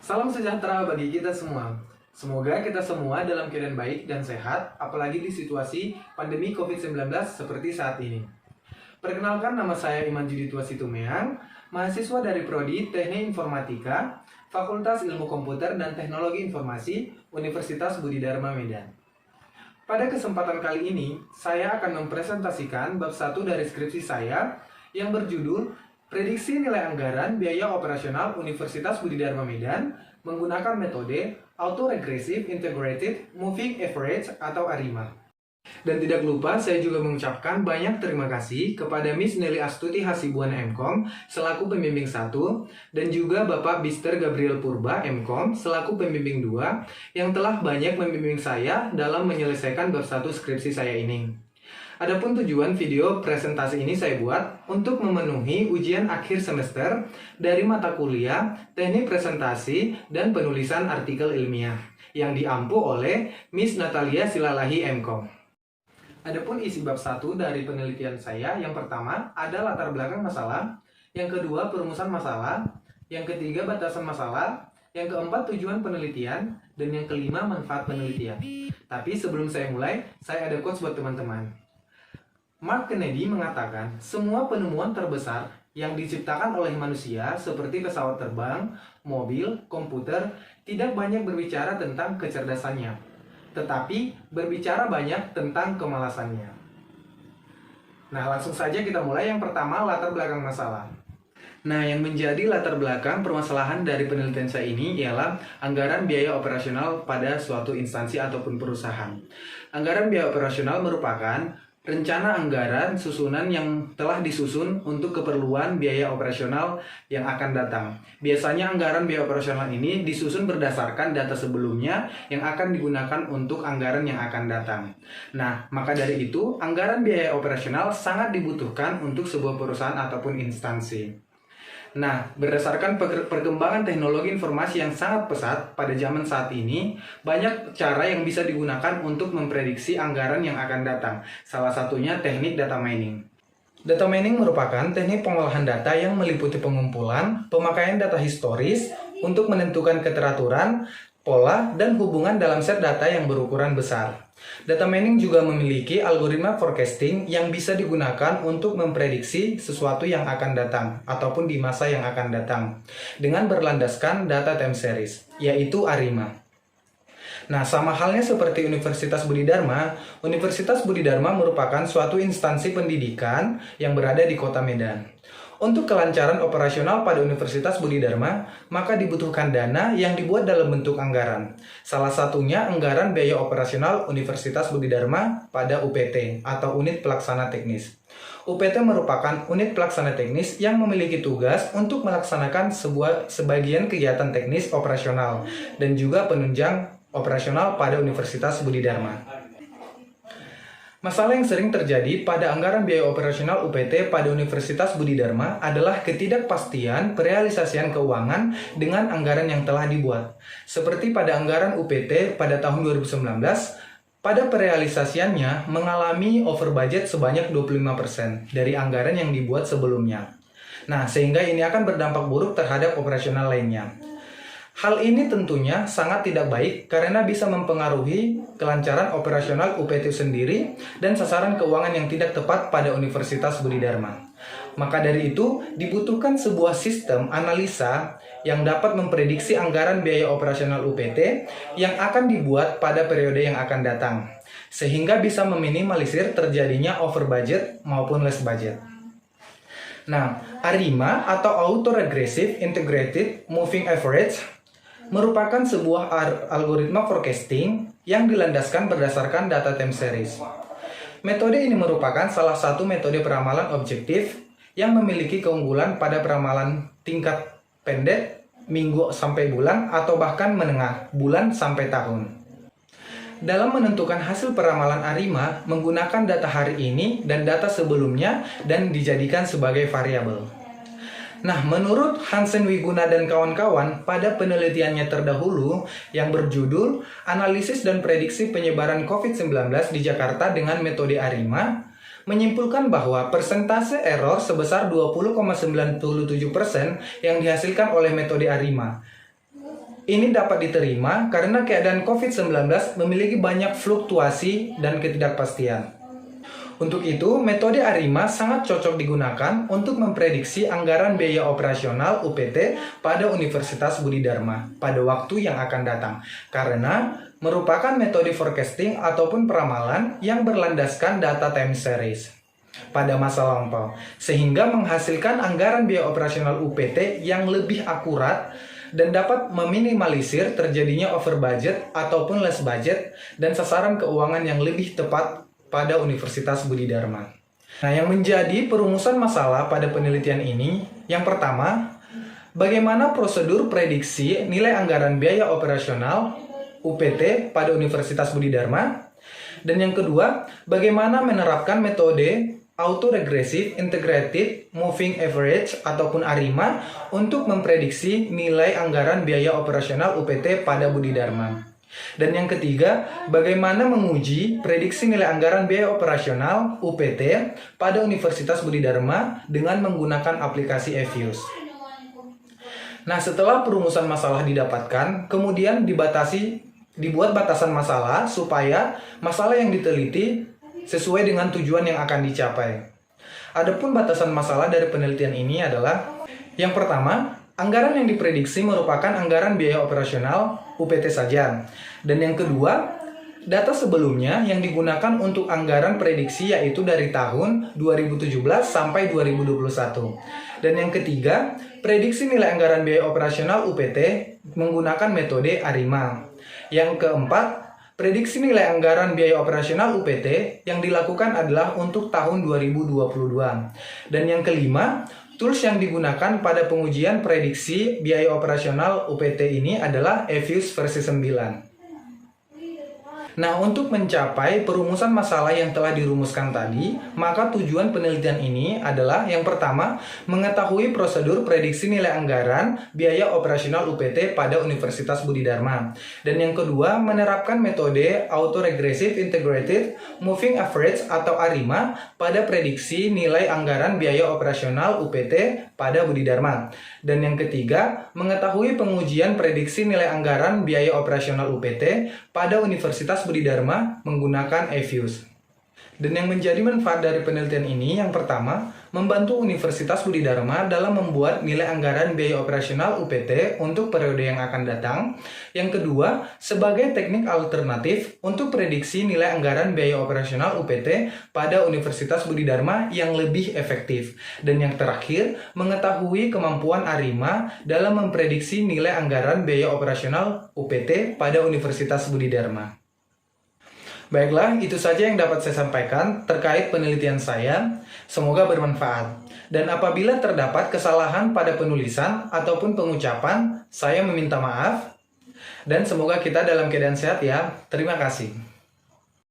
Salam sejahtera bagi kita semua. Semoga kita semua dalam keadaan baik dan sehat, apalagi di situasi pandemi COVID-19 seperti saat ini. Perkenalkan, nama saya Iman Juditua Situmeang, mahasiswa dari Prodi Teknik Informatika, Fakultas Ilmu Komputer dan Teknologi Informasi, Universitas Budi Dharma Medan. Pada kesempatan kali ini, saya akan mempresentasikan bab 1 dari skripsi saya yang berjudul Prediksi Nilai Anggaran Biaya Operasional Universitas Budi Dharma Medan menggunakan metode Autoregressive Integrated Moving Average atau ARIMA. Dan tidak lupa, saya juga mengucapkan banyak terima kasih kepada Miss Nelly Astuti Hasibuan MKom selaku pembimbing 1 dan juga Bapak Mr. Gabriel Purba MKom selaku pembimbing 2 yang telah banyak membimbing saya dalam menyelesaikan bab 1 skripsi saya ini. Adapun tujuan video presentasi ini saya buat untuk memenuhi ujian akhir semester dari mata kuliah Teknik Presentasi dan Penulisan Artikel Ilmiah yang diampu oleh Miss Natalia Silalahi MKom. Adapun isi bab 1 dari penelitian saya, yang pertama ada latar belakang masalah, yang kedua perumusan masalah, yang ketiga batasan masalah, yang keempat tujuan penelitian, dan yang kelima manfaat penelitian. Tapi sebelum saya mulai, saya ada quotes buat teman-teman. Mark Kennedy mengatakan, semua penemuan terbesar yang diciptakan oleh manusia seperti pesawat terbang, mobil, komputer, tidak banyak berbicara tentang kecerdasannya, tetapi berbicara banyak tentang kemalasannya. Nah, langsung saja kita mulai. Yang pertama, latar belakang masalah. Nah, yang menjadi latar belakang permasalahan dari penelitian saya ini ialah anggaran biaya operasional pada suatu instansi ataupun perusahaan. Anggaran biaya operasional merupakan rencana anggaran susunan yang telah disusun untuk keperluan biaya operasional yang akan datang. Biasanya anggaran biaya operasional ini disusun berdasarkan data sebelumnya yang akan digunakan untuk anggaran yang akan datang. Nah, maka dari itu, anggaran biaya operasional sangat dibutuhkan untuk sebuah perusahaan ataupun instansi. Nah, berdasarkan perkembangan teknologi informasi yang sangat pesat pada zaman saat ini, banyak cara yang bisa digunakan untuk memprediksi anggaran yang akan datang. Salah satunya teknik data mining. Data mining merupakan teknik pengolahan data yang meliputi pengumpulan, pemakaian data historis untuk menentukan keteraturan, pola, dan hubungan dalam set data yang berukuran besar. Data mining juga memiliki algoritma forecasting yang bisa digunakan untuk memprediksi sesuatu yang akan datang ataupun di masa yang akan datang dengan berlandaskan data time series, yaitu ARIMA. Nah, sama halnya seperti Universitas Budi Dharma, Universitas Budi Dharma merupakan suatu instansi pendidikan yang berada di Kota Medan. Untuk kelancaran operasional pada Universitas Budi Dharma, maka dibutuhkan dana yang dibuat dalam bentuk anggaran. Salah satunya anggaran biaya operasional Universitas Budi Dharma pada UPT atau Unit Pelaksana Teknis. UPT merupakan unit pelaksana teknis yang memiliki tugas untuk melaksanakan sebagian kegiatan teknis operasional dan juga penunjang operasional pada Universitas Budi Dharma. Masalah yang sering terjadi pada anggaran biaya operasional UPT pada Universitas Budi Dharma adalah ketidakpastian perealisasian keuangan dengan anggaran yang telah dibuat. Seperti pada anggaran UPT pada tahun 2019, pada perealisasiannya mengalami over budget sebanyak 25% dari anggaran yang dibuat sebelumnya. Nah, sehingga ini akan berdampak buruk terhadap operasional lainnya. Hal ini tentunya sangat tidak baik karena bisa mempengaruhi kelancaran operasional UPT sendiri dan sasaran keuangan yang tidak tepat pada Universitas Budi Dharma. Maka dari itu, dibutuhkan sebuah sistem analisa yang dapat memprediksi anggaran biaya operasional UPT yang akan dibuat pada periode yang akan datang, sehingga bisa meminimalisir terjadinya over budget maupun less budget. Nah, ARIMA atau Autoregressive Integrated Moving Average merupakan sebuah algoritma forecasting yang dilandaskan berdasarkan data time series. Metode ini merupakan salah satu metode peramalan objektif yang memiliki keunggulan pada peramalan tingkat pendek, minggu sampai bulan, atau bahkan menengah, bulan sampai tahun. Dalam menentukan hasil peramalan ARIMA menggunakan data hari ini dan data sebelumnya dan dijadikan sebagai variabel. Nah, menurut Hansen Wiguna dan kawan-kawan pada penelitiannya terdahulu yang berjudul Analisis dan Prediksi Penyebaran COVID-19 di Jakarta dengan Metode ARIMA, menyimpulkan bahwa persentase error sebesar 20,97% yang dihasilkan oleh metode ARIMA Ini dapat diterima karena keadaan COVID-19 memiliki banyak fluktuasi dan ketidakpastian. Untuk itu, metode ARIMA sangat cocok digunakan untuk memprediksi anggaran biaya operasional UPT pada Universitas Budi Dharma pada waktu yang akan datang, karena merupakan metode forecasting ataupun peramalan yang berlandaskan data time series pada masa lampau, sehingga menghasilkan anggaran biaya operasional UPT yang lebih akurat dan dapat meminimalisir terjadinya over budget ataupun less budget dan sasaran keuangan yang lebih tepat pada Universitas Budi Dharma. Nah, yang menjadi perumusan masalah pada penelitian ini, yang pertama, bagaimana prosedur prediksi nilai anggaran biaya operasional UPT pada Universitas Budi Dharma, dan yang kedua, bagaimana menerapkan metode Autoregressive Integrated Moving Average ataupun ARIMA untuk memprediksi nilai anggaran biaya operasional UPT pada Budi Dharma. Dan yang ketiga, bagaimana menguji prediksi nilai anggaran biaya operasional UPT pada Universitas Budi Dharma dengan menggunakan aplikasi eViews. Nah, setelah perumusan masalah didapatkan, kemudian dibuat batasan masalah supaya masalah yang diteliti sesuai dengan tujuan yang akan dicapai. Adapun batasan masalah dari penelitian ini adalah yang pertama, anggaran yang diprediksi merupakan anggaran biaya operasional UPT saja. Dan yang kedua, data sebelumnya yang digunakan untuk anggaran prediksi yaitu dari tahun 2017 sampai 2021. Dan yang ketiga, prediksi nilai anggaran biaya operasional UPT menggunakan metode ARIMA. Yang keempat, prediksi nilai anggaran biaya operasional UPT yang dilakukan adalah untuk tahun 2022. Dan yang kelima, tools yang digunakan pada pengujian prediksi biaya operasional UPT ini adalah eViews versi 9. Nah, untuk mencapai perumusan masalah yang telah dirumuskan tadi, maka tujuan penelitian ini adalah yang pertama, mengetahui prosedur prediksi nilai anggaran biaya operasional UPT pada Universitas Budi Dharma. Dan yang kedua, menerapkan metode Autoregressive Integrated Moving Average atau ARIMA pada prediksi nilai anggaran biaya operasional UPT pada Budi Dharma. Dan yang ketiga, mengetahui pengujian prediksi nilai anggaran biaya operasional UPT pada Universitas Budi Dharma menggunakan eViews. Dan yang menjadi manfaat dari penelitian ini yang pertama, membantu Universitas Budi Dharma dalam membuat nilai anggaran biaya operasional UPT untuk periode yang akan datang. Yang kedua, sebagai teknik alternatif untuk prediksi nilai anggaran biaya operasional UPT pada Universitas Budi Dharma yang lebih efektif. Dan yang terakhir, mengetahui kemampuan ARIMA dalam memprediksi nilai anggaran biaya operasional UPT pada Universitas Budi Dharma. Baiklah, itu saja yang dapat saya sampaikan terkait penelitian saya. Semoga bermanfaat. Dan apabila terdapat kesalahan pada penulisan ataupun pengucapan, saya meminta maaf. Dan semoga kita dalam keadaan sehat ya. Terima kasih.